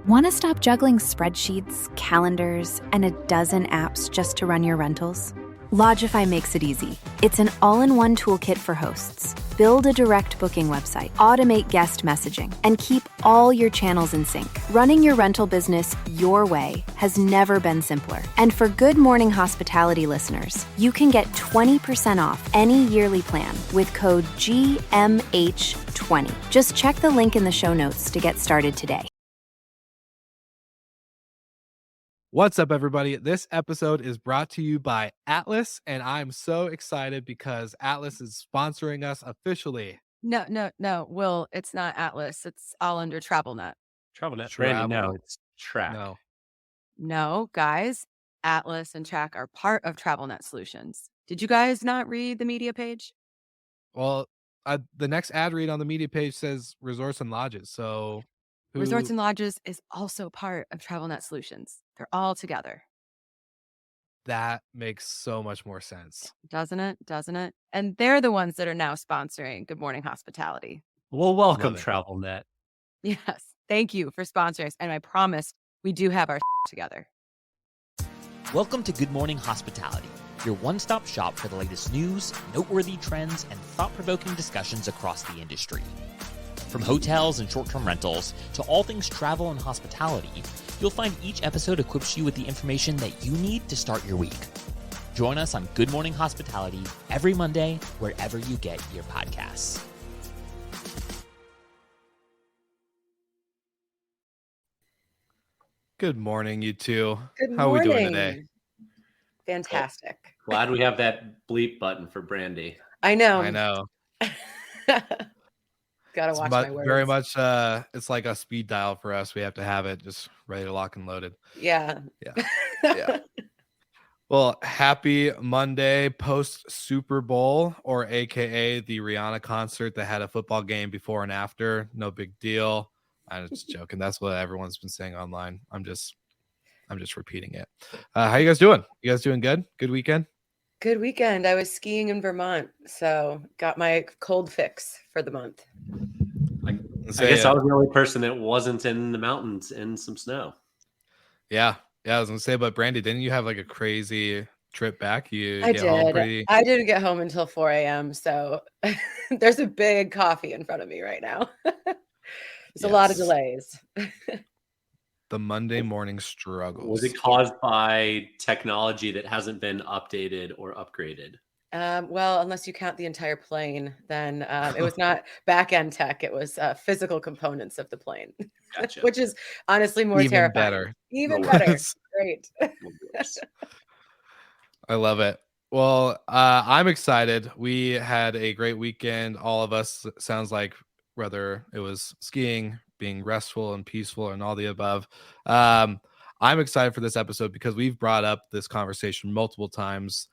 Want to stop juggling spreadsheets, calendars, and a dozen apps just to run your rentals? Logify makes it easy. It's an all-in-one toolkit for hosts. Build a direct booking website, automate guest messaging, and keep all your channels in sync. Running your rental business your way has never been simpler. And for Good Morning Hospitality listeners, you can get 20% off any yearly plan with code GMH20. Just check the link in the show notes to get started today. What's up, everybody? This episode is brought to you by Atlas, and I'm so excited because Atlas is sponsoring us officially. No, Will, it's not Atlas. It's all under TravelNet. TravelNet. Brandy, no, it's Track. No, guys, Atlas and Track are part of TravelNet Solutions. Did you guys not read the media page? Well, the next ad read on the media page says Resorts and Lodges. So Resorts and Lodges is also part of TravelNet Solutions. They're all together. That makes so much more sense. Doesn't it? And they're the ones that are now sponsoring Good Morning Hospitality. Well, welcome, TravelNet. Yes. Thank you for sponsoring us. And I promise we do have our together. Welcome to Good Morning Hospitality, your one-stop shop for the latest news, noteworthy trends, and thought-provoking discussions across the industry. From hotels and short-term rentals to all things travel and hospitality, you'll find each episode equips you with the information that you need to start your week. Join us on Good Morning Hospitality every Monday, wherever you get your podcasts. Good morning, you two. Good How morning. are we doing today? Fantastic. Glad we have that bleep button for Brandy. I know. Gotta watch my words. Very much, it's like a speed dial for us. We have to have it just ready to lock and loaded. Yeah. Well, happy Monday post Super Bowl, or AKA the Rihanna concert that had a football game before and after. No big deal. I'm just joking. That's what everyone's been saying online. I'm just repeating it. How you guys doing? You guys doing good? Good weekend? Good weekend. I was skiing in Vermont, so got my cold fix for the month. I guess I was the only person that wasn't in the mountains in some snow. Yeah, I was gonna say, but Brandy, didn't you have like a crazy trip back? I didn't get home until 4 a.m. So there's a big coffee in front of me right now. There's a lot of delays. The Monday morning struggles. Was it caused by technology that hasn't been updated or upgraded? Well, unless you count the entire plane, then it was not back-end tech. It was physical components of the plane, Gotcha. Which is honestly more terrifying. Even better. Great. I love it. Well, I'm excited. We had a great weekend. All of us, sounds like, whether it was skiing, being restful and peaceful, and all the above. I'm excited for this episode because we've brought up this conversation multiple times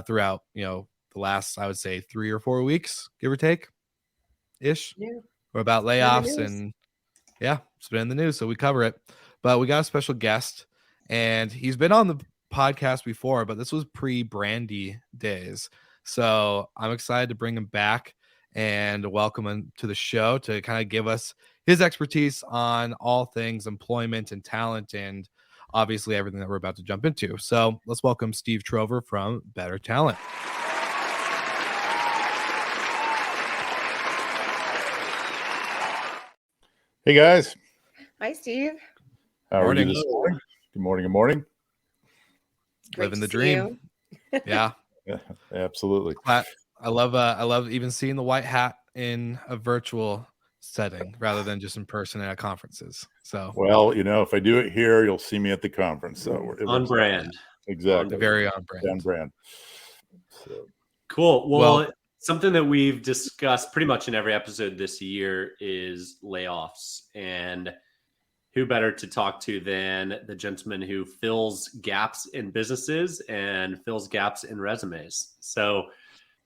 throughout, the last, I would say, 3 or 4 weeks, give or take, ish. Yeah. Or about layoffs, and it's been in the news, so we cover it. But we got a special guest, and he's been on the podcast before, but this was pre-Brandy days, so I'm excited to bring him back and welcome him to the show to kind of give us his expertise on all things employment and talent, and obviously everything that we're about to jump into. So let's welcome Steve Trover from Better Talent. Hey guys. Hi, Steve. How are you this morning? Good morning. Living the dream. Yeah, absolutely. I love even seeing the white hat in a virtual setting rather than just in person at conferences. So, well, if I do it here, you'll see me at the conference. So on brand. Exactly. Very on brand. On brand. So. Cool. Well, something that we've discussed pretty much in every episode this year is layoffs, and who better to talk to than the gentleman who fills gaps in businesses and fills gaps in resumes. So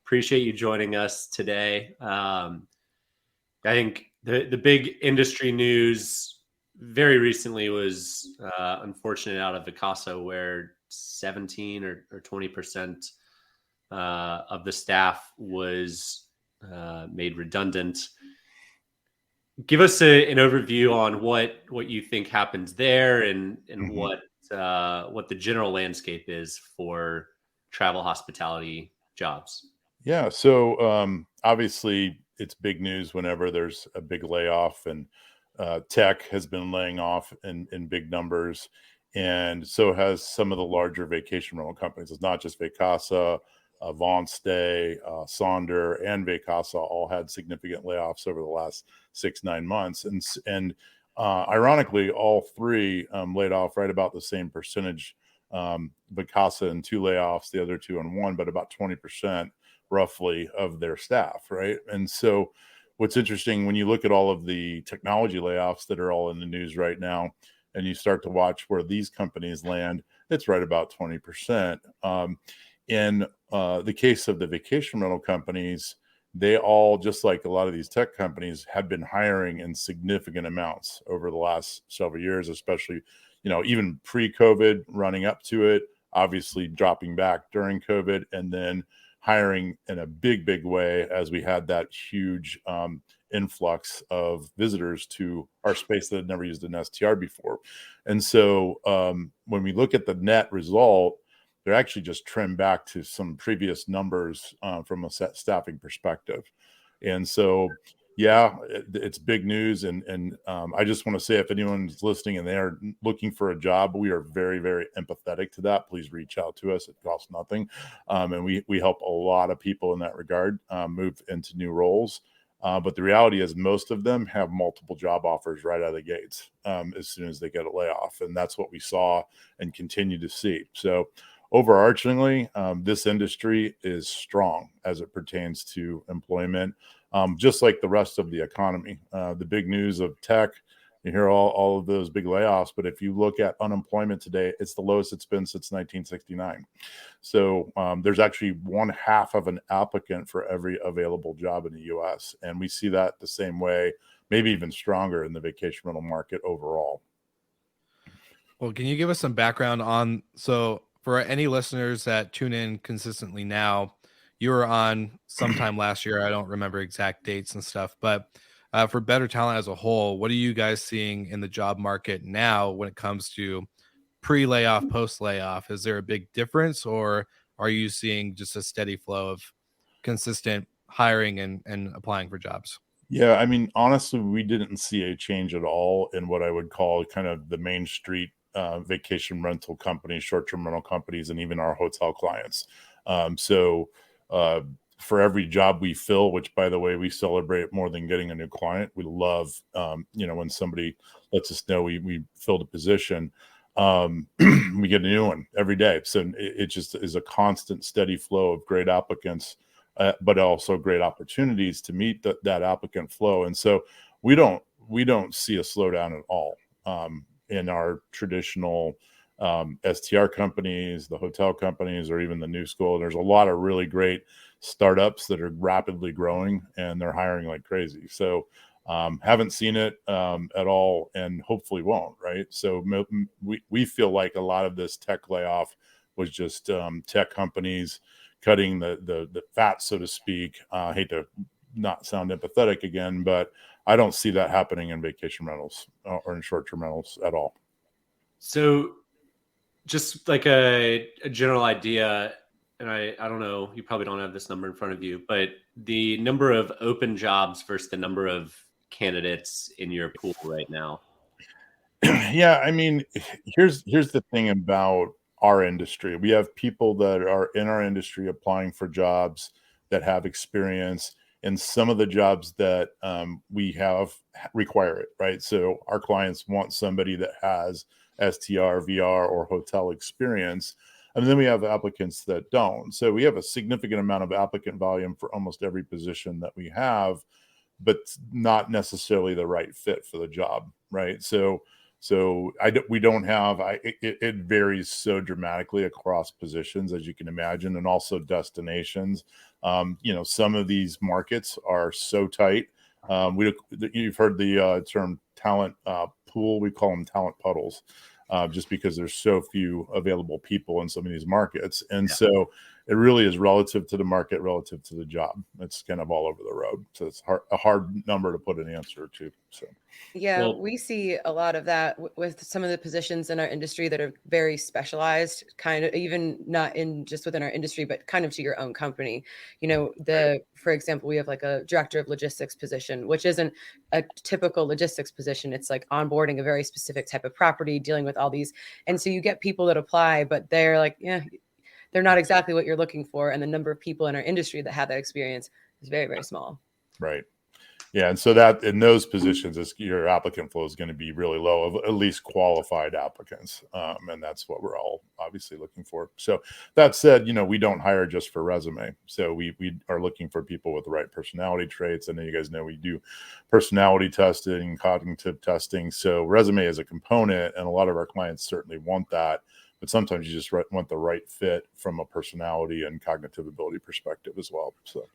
appreciate you joining us today. I think the big industry news very recently was unfortunate out of Vacasa, where 17 or 20% of the staff was made redundant. give us an overview on what you think happens there, and what the general landscape is for travel hospitality jobs. Yeah. So obviously, it's big news whenever there's a big layoff, and tech has been laying off in big numbers, and so has some of the larger vacation rental companies. It's not just Vacasa, Avance, Sonder, and Vacasa all had significant layoffs over the last 6-9 months, and ironically, all three laid off right about the same percentage. Vacasa in 2 layoffs, the other 2 in 1, but about 20% roughly of their staff, right? And so what's interesting when you look at all of the technology layoffs that are all in the news right now, and you start to watch where these companies land, it's right about 20%. In the case of the vacation rental companies, they all, just like a lot of these tech companies, have been hiring in significant amounts over the last several years, especially, even pre-COVID, running up to it, obviously dropping back during COVID, and then hiring in a big way as we had that huge influx of visitors to our space that had never used an STR before. And so when we look at the net result, they're actually just trimmed back to some previous numbers from a staffing perspective. And so, yeah, it's big news. And I just want to say, if anyone's listening and they're looking for a job, we are very empathetic to that. Please reach out to us. It costs nothing. And we help a lot of people in that regard move into new roles. But the reality is most of them have multiple job offers right out of the gates as soon as they get a layoff. And that's what we saw and continue to see. So overarchingly, this industry is strong as it pertains to employment, just like the rest of the economy. The big news of tech, you hear all of those big layoffs, but if you look at unemployment today, it's the lowest it's been since 1969. So there's actually 1/2 of an applicant for every available job in the U.S. And we see that the same way, maybe even stronger in the vacation rental market overall. Well, can you give us some background on, so for any listeners that tune in consistently now, you were on sometime last year. I don't remember exact dates and stuff, but for Better Talent as a whole, what are you guys seeing in the job market now when it comes to pre-layoff, post-layoff? Is there a big difference, or are you seeing just a steady flow of consistent hiring and applying for jobs? Yeah, I mean, honestly, we didn't see a change at all in what I would call kind of the main street vacation rental companies, short-term rental companies, and even our hotel clients. So for every job we fill, which, by the way, we celebrate more than getting a new client. We love, when somebody lets us know we filled a position, we get a new one every day. So it just is a constant, steady flow of great applicants, but also great opportunities to meet that applicant flow. And so we don't see a slowdown at all in our traditional STR companies, the hotel companies, or even the new school. There's a lot of really great startups that are rapidly growing, and they're hiring like crazy. So haven't seen it at all, and hopefully won't, right? So we feel like a lot of this tech layoff was just tech companies cutting the fat, so to speak. I hate to not sound empathetic again, but I don't see that happening in vacation rentals or in short-term rentals at all. So just like a general idea, and I don't know, you probably don't have this number in front of you, but the number of open jobs versus the number of candidates in your pool right now. Yeah, I mean, here's the thing about our industry. We have people that are in our industry applying for jobs that have experience, and some of the jobs that we have require it, right? So our clients want somebody that has STR, VR, or hotel experience. And then we have applicants that don't. So we have a significant amount of applicant volume for almost every position that we have, but not necessarily the right fit for the job, right? So we don't have, it varies so dramatically across positions, as you can imagine, and also destinations. Some of these markets are so tight. You've heard the term talent pool. We call them talent puddles, just because there's so few available people in some of these markets. And so it really is relative to the market, relative to the job. It's kind of all over the road. So it's a hard number to put an answer to. So. Yeah, we see a lot of that with some of the positions in our industry that are very specialized, kind of even not in just within our industry, but kind of to your own company. For example, we have like a director of logistics position, which isn't a typical logistics position. It's like onboarding a very specific type of property, dealing with all these. And so you get people that apply, but they're like, yeah, they're not exactly what you're looking for. And the number of people in our industry that have that experience is very, very small. Right. Yeah, and so that in those positions, your applicant flow is going to be really low, of at least qualified applicants, and that's what we're all obviously looking for. So that said, we don't hire just for resume. So we are looking for people with the right personality traits. I know you guys know we do personality testing, cognitive testing. So resume is a component, and a lot of our clients certainly want that. But sometimes you just want the right fit from a personality and cognitive ability perspective as well. So.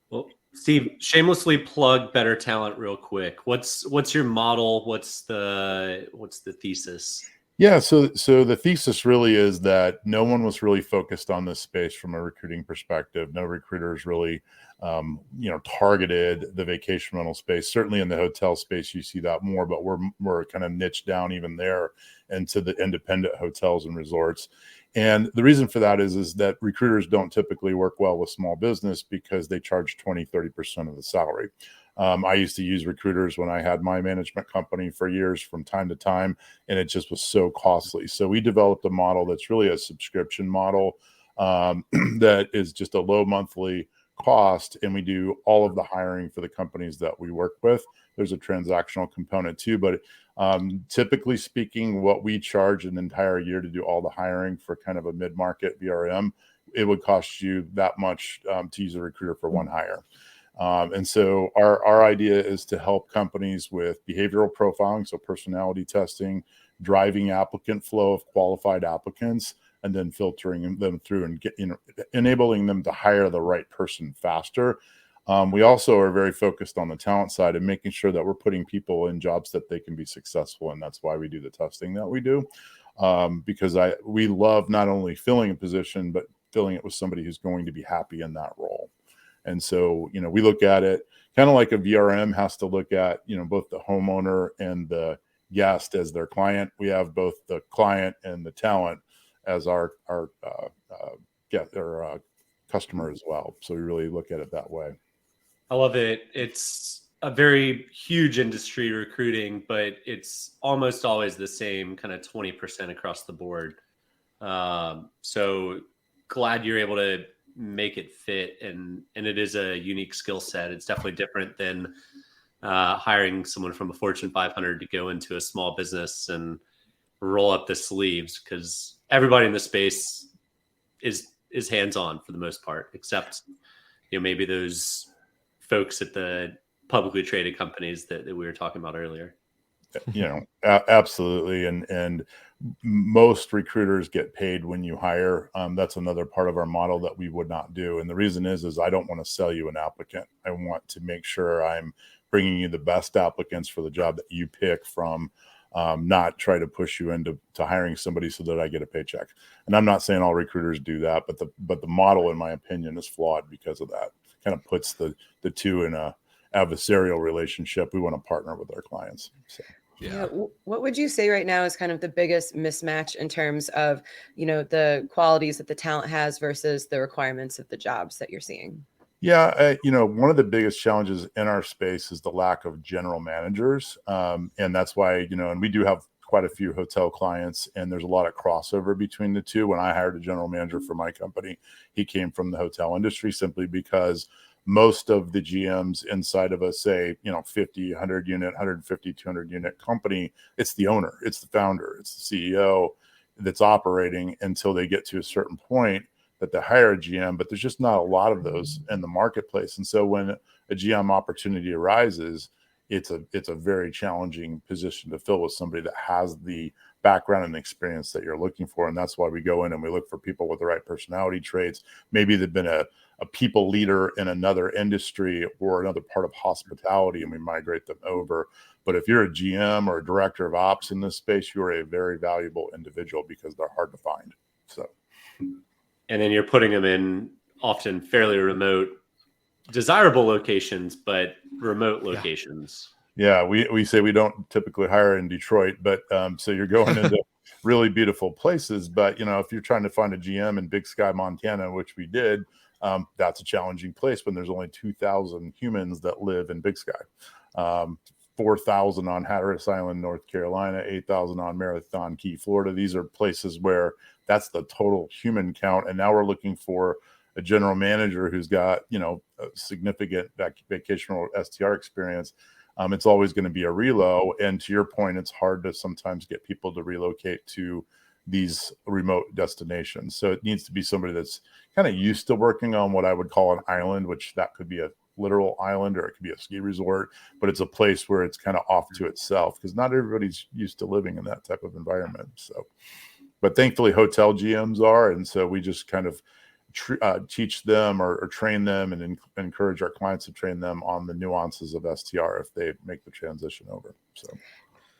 Well, Steve, shamelessly plug Better Talent real quick. What's your model? What's the thesis? Yeah, so the thesis really is that no one was really focused on this space from a recruiting perspective. No recruiters really, targeted the vacation rental space. Certainly in the hotel space, you see that more, but we're kind of niched down even there into the independent hotels and resorts. And the reason for that is that recruiters don't typically work well with small business because they charge 20-30% of the salary. I used to use recruiters when I had my management company for years from time to time, and it just was so costly. So we developed a model that's really a subscription model that is just a low monthly cost, and we do all of the hiring for the companies that we work with. There's a transactional component too, but typically speaking, what we charge an entire year to do all the hiring for kind of a mid-market VRM, it would cost you that much to use a recruiter for one hire. And so our idea is to help companies with behavioral profiling, so personality testing, driving applicant flow of qualified applicants, and then filtering them through and enabling them to hire the right person faster. We also are very focused on the talent side and making sure that we're putting people in jobs that they can be successful. And that's why we do the testing that we do, because we love not only filling a position, but filling it with somebody who's going to be happy in that role. And so, we look at it kind of like a VRM has to look at, both the homeowner and the guest as their client. We have both the client and the talent as our customer as well. So we really look at it that way. I love it. It's a very huge industry, recruiting, but it's almost always the same kind of 20% across the board. So glad you're able to make it fit, and it is a unique skill set. It's definitely different than hiring someone from a Fortune 500 to go into a small business and roll up the sleeves, because everybody in the space is hands-on for the most part, except maybe those folks at the publicly traded companies that we were talking about earlier. Absolutely. And most recruiters get paid when you hire. That's another part of our model that we would not do. And the reason is I don't want to sell you an applicant. I want to make sure I'm bringing you the best applicants for the job that you pick from, not try to push you into hiring somebody so that I get a paycheck. And I'm not saying all recruiters do that, but the model, in my opinion, is flawed because of that. Kind of puts the two in a adversarial relationship. We want to partner with our clients. So. Yeah. What would you say right now is kind of the biggest mismatch in terms of, the qualities that the talent has versus the requirements of the jobs that you're seeing? Yeah. One of the biggest challenges in our space is the lack of general managers. And that's why, and we do have quite a few hotel clients, and there's a lot of crossover between the two. When I hired a general manager for my company, he came from the hotel industry, simply because most of the GMs inside of a, say, 50, 100 unit, 150, 200 unit company, it's the owner, it's the founder, it's the CEO that's operating until they get to a certain point that they hire a GM, but there's just not a lot of those in the marketplace. And so when a GM opportunity arises, it's a very challenging position to fill with somebody that has the background and experience that you're looking for. And that's why we go in and we look for people with the right personality traits. Maybe they've been a people leader in another industry or another part of hospitality, and we migrate them over. But if you're a GM or a director of ops in this space, you're a very valuable individual because they're hard to find. So. and then you're putting them in often fairly remote, desirable locations, but remote locations. Yeah, we say we don't typically hire in Detroit, but so you're going into really beautiful places. But if you're trying to find a GM in Big Sky, Montana, which we did, that's a challenging place when there's only 2,000 humans that live in Big Sky. 4,000 on Hatteras Island, North Carolina, 8,000 on Marathon Key, Florida. These are places where that's the total human count. And now we're looking for a general manager who's got, a significant vacational STR experience. It's always going to be a relo. And to your point, it's hard to sometimes get people to relocate to these remote destinations. So it needs to be somebody that's kind of used to working on what I would call an island, which that could be a literal island or it could be a ski resort, but it's a place where it's kind of off to itself because not everybody's used to living in that type of environment. So, but thankfully hotel GMs are, and so we just kind of teach them or train them and encourage our clients to train them on the nuances of STR if they make the transition over. So.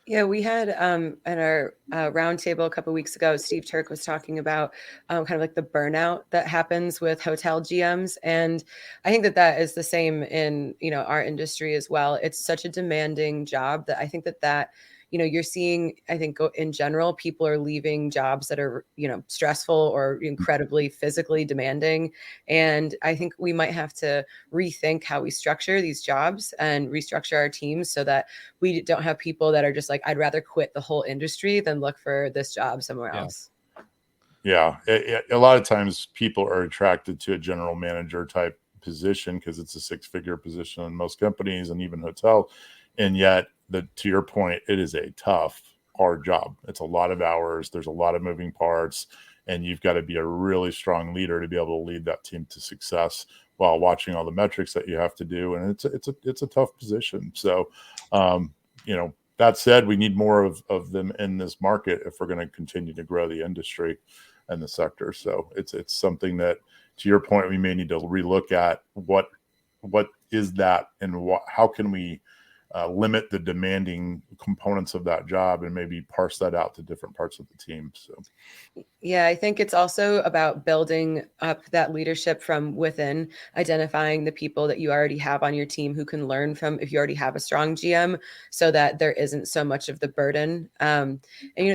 Yeah, we had at our roundtable a couple of weeks ago, Steve Turk was talking about kind of like the burnout that happens with hotel GMs. And I think that is the same in, our industry as well. It's such a demanding job that I think that you're seeing, I think in general, people are leaving jobs that are, stressful or incredibly physically demanding. And I think we might have to rethink how we structure these jobs and restructure our teams so that we don't have people that are just like, I'd rather quit the whole industry than look for this job somewhere else. Yeah. A lot of times people are attracted to a general manager type position because it's a 6-figure position in most companies and even hotel. And yet, to your point, it is a tough, hard job. It's a lot of hours. There's a lot of moving parts, and you've got to be a really strong leader to be able to lead that team to success while watching all the metrics that you have to do. And it's a tough position. So, that said, we need more of them in this market if we're going to continue to grow the industry and the sector. So it's something that, to your point, we may need to relook at what is that and how can we limit the demanding components of that job and maybe parse that out to different parts of the team. So, yeah, I think it's also about building up that leadership from within, identifying the people that you already have on your team who can learn from if you already have a strong GM so that there isn't so much of the burden. And,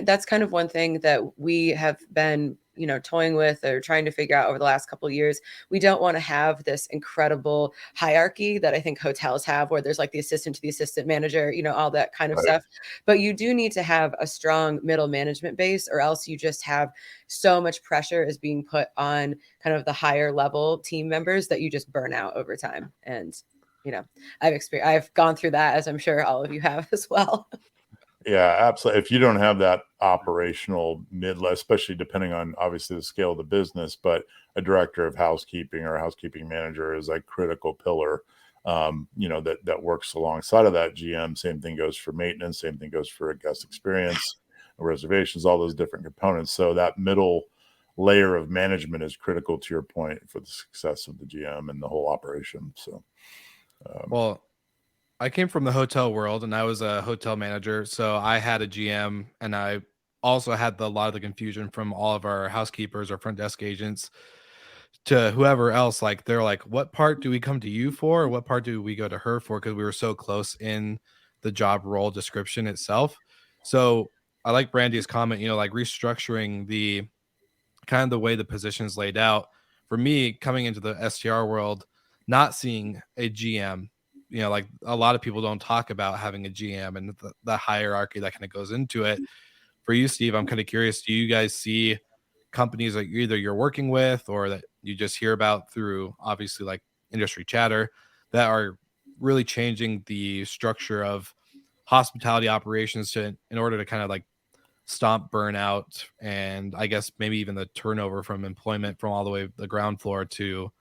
that's kind of one thing that we have been toying with or trying to figure out over the last couple of years. We don't want to have this incredible hierarchy that I think hotels have where there's like the assistant to the assistant manager, all that kind of stuff. But you do need to have a strong middle management base or else you just have so much pressure is being put on kind of the higher level team members that you just burn out over time. And, I've gone through that, as I'm sure all of you have as well. Yeah, absolutely. If you don't have that operational especially depending on obviously the scale of the business, but a director of housekeeping or a housekeeping manager is a critical pillar, that works alongside of that GM. Same thing goes for maintenance. Same thing goes for a guest experience, reservations, all those different components. So that middle layer of management is critical to your point for the success of the GM and the whole operation. So, well, I came from the hotel world and I was a hotel manager. So I had a GM and I also had a lot of the confusion from all of our housekeepers or front desk agents to whoever else. Like, they're like, what part do we come to you for? Or what part do we go to her for? Because we were so close in the job role description itself. So I like Brandy's comment, like restructuring the kind of the way the position is laid out. For me, coming into the STR world, not seeing a GM, like a lot of people don't talk about having a GM and the hierarchy that kind of goes into it. For you, Steve, I'm kind of curious, do you guys see companies that either you're working with or that you just hear about through obviously like industry chatter that are really changing the structure of hospitality operations in order to kind of like stomp burnout and I guess maybe even the turnover from employment from all the way the ground floor to,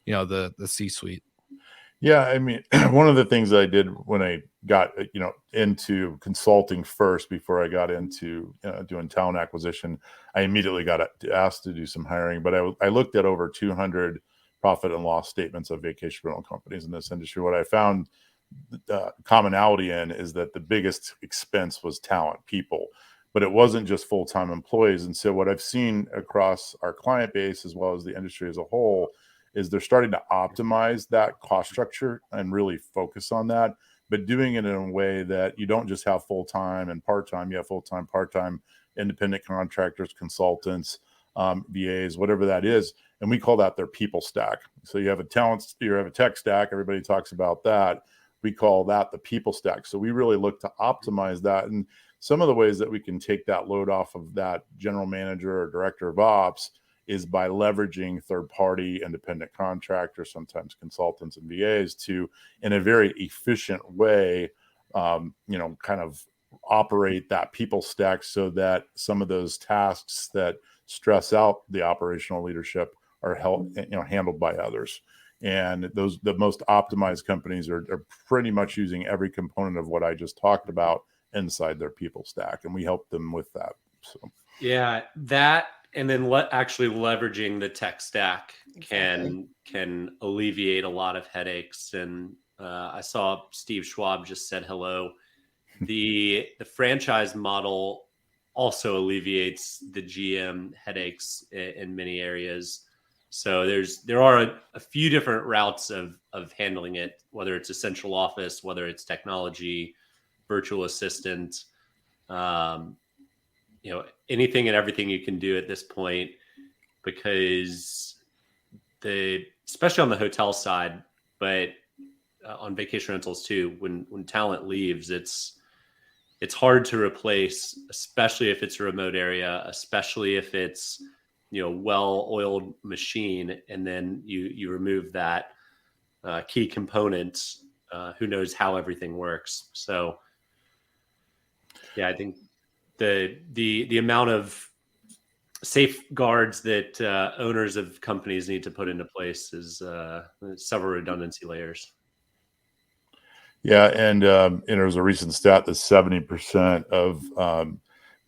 the C-suite? Yeah, I mean, one of the things I did when I got, into consulting first before I got into doing talent acquisition, I immediately got asked to do some hiring. But I looked at over 200 profit and loss statements of vacation rental companies in this industry. What I found commonality in is that the biggest expense was talent, people. but it wasn't just full-time employees. And so what I've seen across our client base as well as the industry as a whole is they're starting to optimize that cost structure and really focus on that, but doing it in a way that you don't just have full-time and part-time, you have full-time, part-time, independent contractors, consultants, VAs, whatever that is. And we call that their people stack. So you have a tech stack. Everybody talks about that. We call that the people stack. So we really look to optimize that. And some of the ways that we can take that load off of that general manager or director of ops is by leveraging third-party independent contractors, sometimes consultants and VAs, to, in a very efficient way, kind of operate that people stack so that some of those tasks that stress out the operational leadership are handled by others. And the most optimized companies are pretty much using every component of what I just talked about inside their people stack, and we help them with that. So yeah, that, and then actually leveraging the tech stack can alleviate a lot of headaches. And I saw Steve Schwab just said hello. The franchise model also alleviates the GM headaches in many areas. So there are a few different routes of handling it, whether it's a central office, whether it's technology, virtual assistant, anything and everything you can do at this point, because especially on the hotel side, but on vacation rentals too, when talent leaves, it's hard to replace, especially if it's a remote area, especially if it's well-oiled machine, and then you remove that key component. Who knows how everything works? So yeah, I think the amount of safeguards that owners of companies need to put into place is several redundancy layers. Yeah, and there's a recent stat that 70% of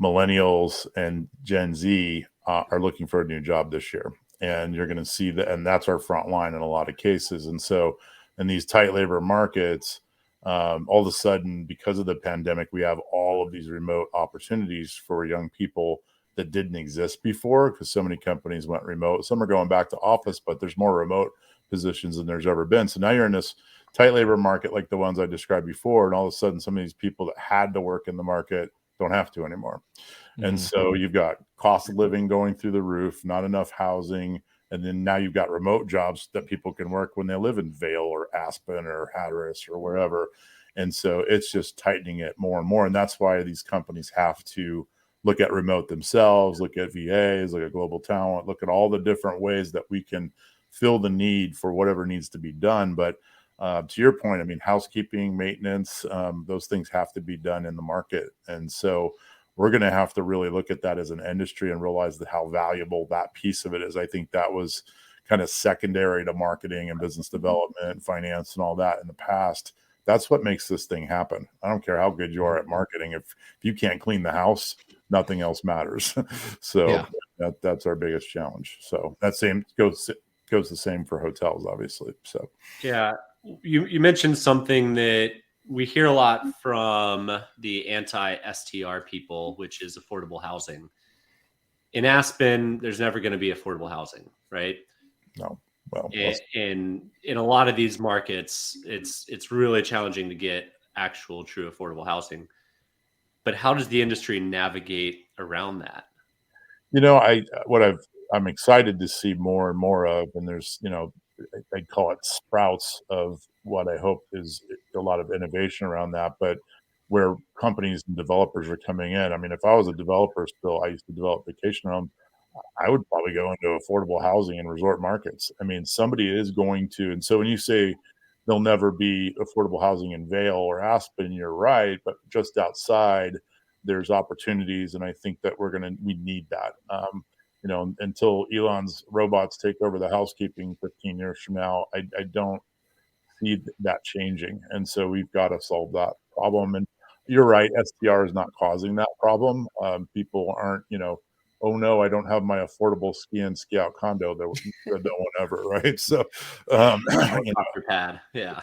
millennials and Gen Z are looking for a new job this year. And you're going to see that, and that's our front line in a lot of cases. And so in these tight labor markets, all of a sudden, because of the pandemic, we have all of these remote opportunities for young people that didn't exist before, because so many companies went remote. Some are going back to office, but there's more remote positions than there's ever been. So now you're in this tight labor market like the ones I described before, and all of a sudden some of these people that had to work in the market don't have to anymore. Mm-hmm. And so you've got cost of living going through the roof, not enough housing, and then now you've got remote jobs that people can work when they live in Vail or Aspen or Hatteras or wherever. And so it's just tightening it more and more. And that's why these companies have to look at remote themselves, look at VAs, look at global talent, look at all the different ways that we can fill the need for whatever needs to be done. But to your point, I mean, housekeeping, maintenance, those things have to be done in the market. And so we're going to have to really look at that as an industry and realize how valuable that piece of it is. I think that was kind of secondary to marketing and business development and finance and all that in the past. That's what makes this thing happen. I don't care how good you are at marketing. If you can't clean the house, nothing else matters. So yeah. That's our biggest challenge. So that same goes the same for hotels, obviously. So yeah. You mentioned something that we hear a lot from the anti-STR people, which is affordable housing. In Aspen, there's never going to be affordable housing, right? No. Well, in a lot of these markets, it's really challenging to get actual true affordable housing. But how does the industry navigate around that? I'm excited to see more and more of, and there's, I'd call it sprouts of what I hope is a lot of innovation around that, but where companies and developers are coming in. I mean, if I was a developer still, I used to develop vacation homes, I would probably go into affordable housing and resort markets. I mean, somebody is going to, and so when you say there'll never be affordable housing in Vail or Aspen, you're right, but just outside there's opportunities. And I think that we need that. Until Elon's robots take over the housekeeping 15 years from now, I don't see that changing. And so we've got to solve that problem. And you're right, STR is not causing that problem. People aren't, oh no, I don't have my affordable ski in, ski out condo that no one ever, right? So, your pad. Yeah.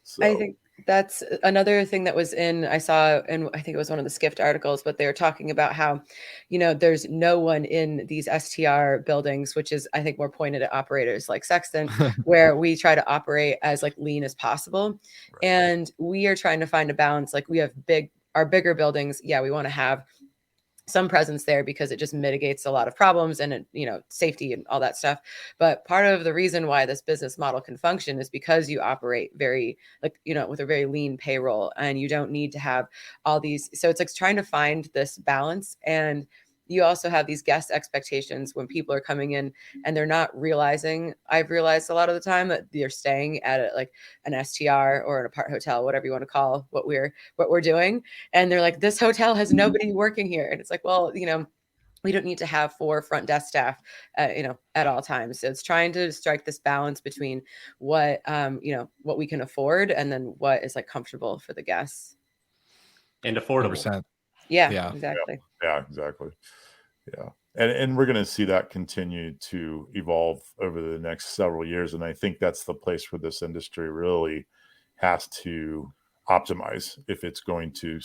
So. I think That's another thing that was I saw, and I think it was one of the Skift articles, but they were talking about how, there's no one in these STR buildings, which is, I think, more pointed at operators like Sexton, where we try to operate as like lean as possible. Right. And we are trying to find a balance. Like we have our bigger buildings. Yeah, we want to have some presence there because it just mitigates a lot of problems and safety and all that stuff. But part of the reason why this business model can function is because you operate very with a very lean payroll, and you don't need to have all these. So it's like trying to find this balance. And you also have these guest expectations when people are coming in and they're not realizing. I've realized a lot of the time that they're staying at an STR or an apart hotel, whatever you want to call what we're doing. And they're like, this hotel has nobody working here. And it's like, well, we don't need to have 4 front desk staff, at all times. So it's trying to strike this balance between what we can afford and then what is like comfortable for the guests and affordable. 100%. Yeah, exactly. Yeah, exactly. Yeah. And we're going to see that continue to evolve over the next several years. And I think that's the place where this industry really has to optimize if it's going to,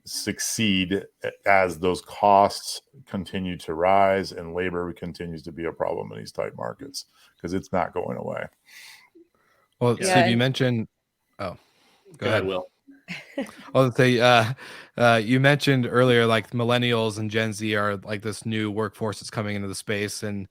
succeed as those costs continue to rise and labor continues to be a problem in these tight markets, because it's not going away. Well, Steve, you mentioned, go ahead, Will. I'll say, you mentioned earlier, like millennials and Gen Z are like this new workforce that's coming into the space. And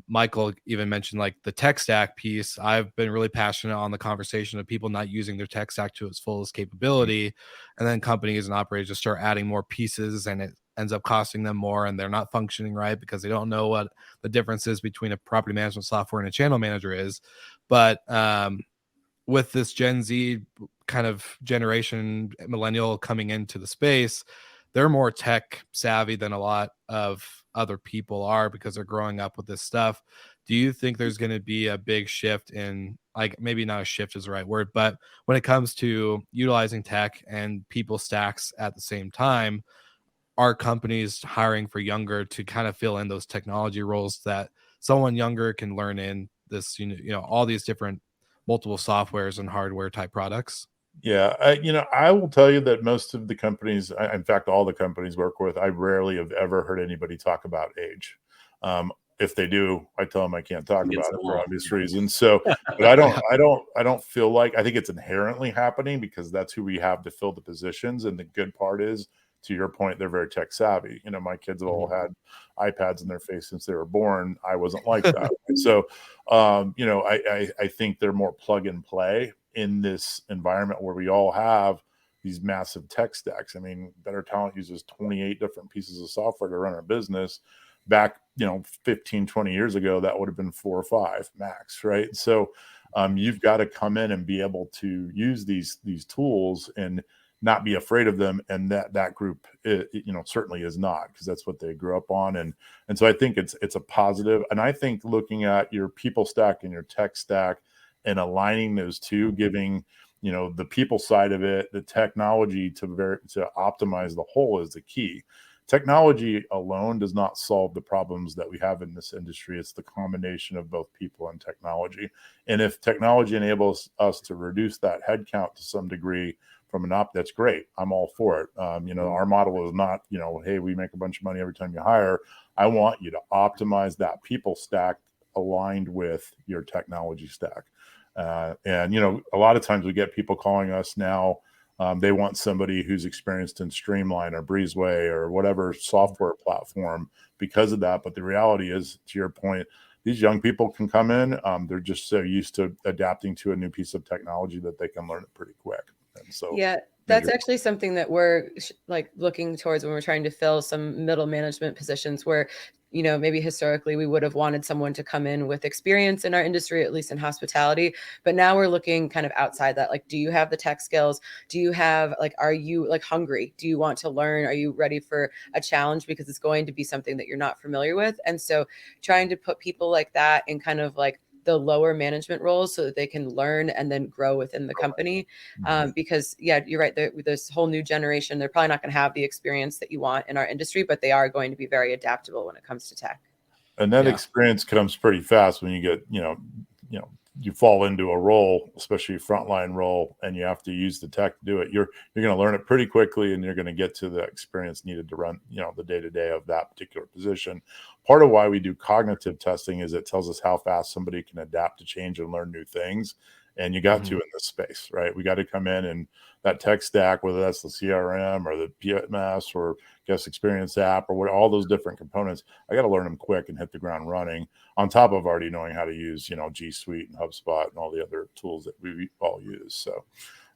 Michael even mentioned like the tech stack piece. I've been really passionate on the conversation of people not using their tech stack to its fullest capability. And then companies and operators just start adding more pieces, and it ends up costing them more, and they're not functioning right because they don't know what the difference is between a property management software and a channel manager is. But with this Gen Z kind of generation, millennial coming into the space, they're more tech savvy than a lot of other people are because they're growing up with this stuff. Do you think there's going to be a big shift in, like, maybe not a shift is the right word, but when it comes to utilizing tech and people stacks at the same time, are companies hiring for younger to kind of fill in those technology roles that someone younger can learn in this, all these different multiple softwares and hardware type products? Yeah, I will tell you that most of the companies, in fact, all the companies I work with, I rarely have ever heard anybody talk about age. If they do, I tell them I can't talk about it for obvious reasons. So, but I don't feel like, I think it's inherently happening because that's who we have to fill the positions. And the good part is, to your point, they're very tech savvy. My kids have all had iPads in their face since they were born. I wasn't like that. So, I think they're more plug and play in this environment where we all have these massive tech stacks. I mean, Better Talent uses 28 different pieces of software to run our business. Back, 15, 20 years ago, that would have been 4 or 5 max, right? So you've got to come in and be able to use these tools and not be afraid of them. And that group, certainly is not, because that's what they grew up on. And so I think it's a positive. And I think looking at your people stack and your tech stack and aligning those two, giving, the people side of it, the technology to optimize the whole is the key. Technology alone does not solve the problems that we have in this industry. It's the combination of both people and technology. And if technology enables us to reduce that headcount to some degree from an that's great. I'm all for it. Our model is not, hey, we make a bunch of money every time you hire. I want you to optimize that people stack aligned with your technology stack. And a lot of times we get people calling us now. They want somebody who's experienced in Streamline or Breezeway or whatever software platform because of that. But the reality is, to your point, these young people can come in. They're just so used to adapting to a new piece of technology that they can learn it pretty quick. And so, yeah, that's actually something that we're looking towards when we're trying to fill some middle management positions where, maybe historically we would have wanted someone to come in with experience in our industry, at least in hospitality. But now we're looking kind of outside that. Like, do you have the tech skills? Do you have, are you hungry? Do you want to learn? Are you ready for a challenge? Because it's going to be something that you're not familiar with. And so trying to put people like that in kind of the lower management roles so that they can learn and then grow within the company. Because you're right. This whole new generation, they're probably not going to have the experience that you want in our industry, but they are going to be very adaptable when it comes to tech. And that experience comes pretty fast when you get, you fall into a role, especially a frontline role, and you have to use the tech to do it, you're going to learn it pretty quickly, and you're going to get to the experience needed to run, the day-to-day of that particular position. Part of why we do cognitive testing is it tells us how fast somebody can adapt to change and learn new things. And you got to in this space, right? We got to come in and that tech stack, whether that's the CRM or the PMS or guest experience app or what, all those different components, I got to learn them quick and hit the ground running, on top of already knowing how to use, G Suite and HubSpot and all the other tools that we all use. So,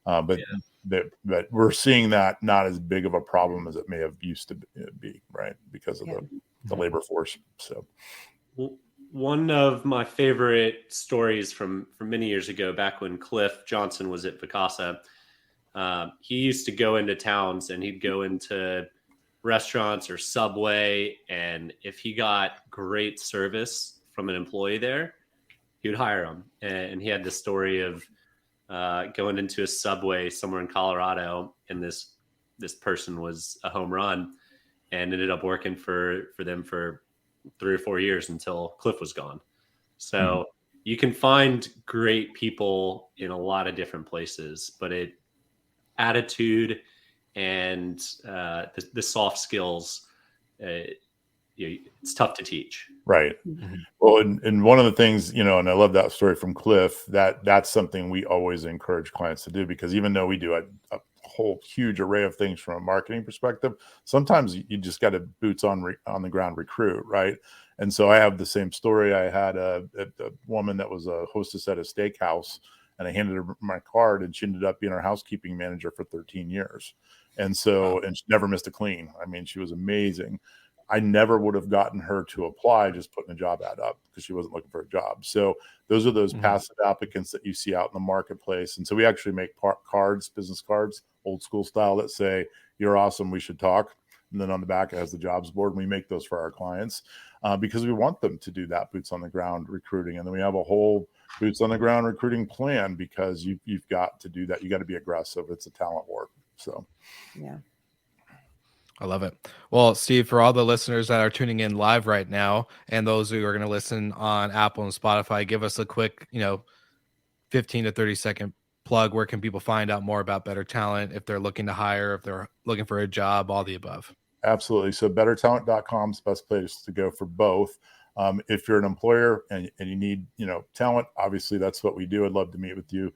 but we're seeing that not as big of a problem as it may have used to be, right? Because of the labor force. So, one of my favorite stories from many years ago, back when Cliff Johnson was at Vacasa, he used to go into towns and he'd go into restaurants or Subway, and if he got great service from an employee there, he would hire him. And he had the story of going into a Subway somewhere in Colorado, and this person was a home run and ended up working for them for 3 or 4 years until Cliff was gone. So you can find great people in a lot of different places, but attitude and the soft skills, it's tough to teach. Right. Well, and one of the things, and I love that story from Cliff, that's something we always encourage clients to do, because even though we do a whole huge array of things from a marketing perspective, sometimes you just got to boots on the ground recruit, right? And so I have the same story. I had a woman that was a hostess at a steakhouse, and I handed her my card, and she ended up being our housekeeping manager for 13 years. And so, and she never missed a clean. I mean, she was amazing. I never would have gotten her to apply just putting a job ad up, because she wasn't looking for a job. So those are those passive applicants that you see out in the marketplace. And so we actually make cards, business cards, old school style, that say, "You're awesome, we should talk." And then on the back it has the jobs board, and we make those for our clients because we want them to do that boots on the ground recruiting. And then we have a whole boots on the ground recruiting plan, because you've got to do that. You got to be aggressive. It's a talent war. So, yeah. I love it. Well, Steve, for all the listeners that are tuning in live right now, and those who are going to listen on Apple and Spotify, give us a quick, 15 to 30 second plug. Where can people find out more about Better Talent, if they're looking to hire, if they're looking for a job, all the above? Absolutely. So bettertalent.com is the best place to go for both. If you're an employer and you need, talent, obviously that's what we do. I'd love to meet with you,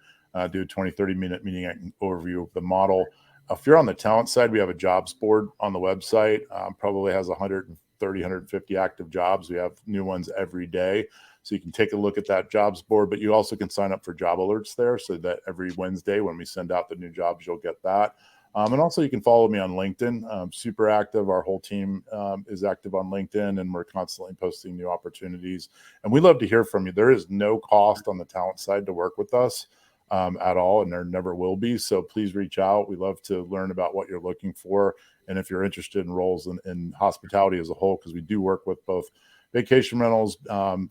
do a 20, 30-minute meeting. I can overview of the model. If you're on the talent side, we have a jobs board on the website, probably has 130, 150 active jobs. We have new ones every day. So you can take a look at that jobs board, but you also can sign up for job alerts there, so that every Wednesday when we send out the new jobs, you'll get that. And also you can follow me on LinkedIn. I'm super active. Our whole team is active on LinkedIn, and we're constantly posting new opportunities. And we love to hear from you. There is no cost on the talent side to work with us at all, and there never will be. So please reach out. We love to learn about what you're looking for, and if you're interested in roles in hospitality as a whole, because we do work with both vacation rentals,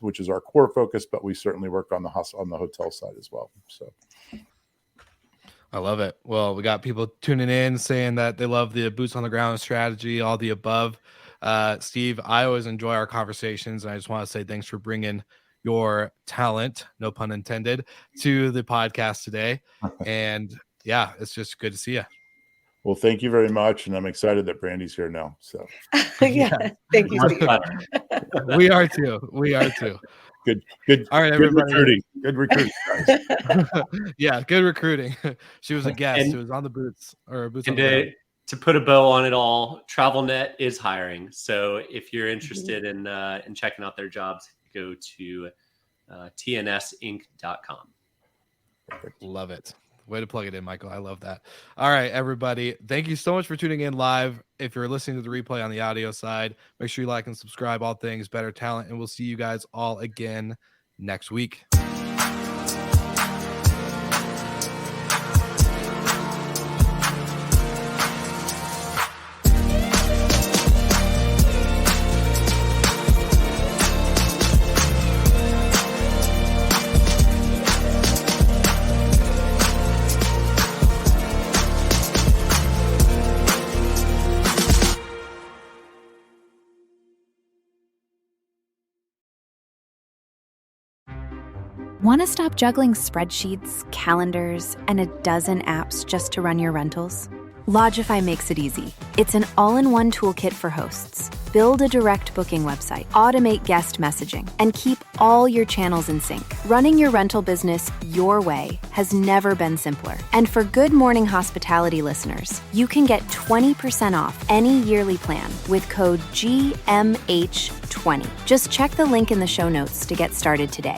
which is our core focus, but we certainly work on the hotel side as well. So I love it. Well, we got people tuning in saying that they love the boots on the ground strategy, all the above. Steve, I always enjoy our conversations, and I just want to say thanks for bringing your talent, no pun intended, to the podcast today. And yeah, it's just good to see you. Well, thank you very much. And I'm excited that Brandy's here now. So yeah. Thank you, Steve. We are too. Good. All right, everybody. Good recruiting, guys. Yeah, good recruiting. She was a guest. She was on the boots on the ground. To put a bow on it all, TravelNet is hiring. So if you're interested in checking out their jobs, go to tnsinc.com. Love it. Way to plug it in, Michael. I love that. All right, everybody. Thank you so much for tuning in live. If you're listening to the replay on the audio side, make sure you like and subscribe. All things Better Talent, and we'll see you guys all again next week. Want to stop juggling spreadsheets, calendars, and a dozen apps just to run your rentals? Logify makes it easy. It's an all-in-one toolkit for hosts. Build a direct booking website, automate guest messaging, and keep all your channels in sync. Running your rental business your way has never been simpler. And for Good Morning Hospitality listeners, you can get 20% off any yearly plan with code GMH20. Just check the link in the show notes to get started today.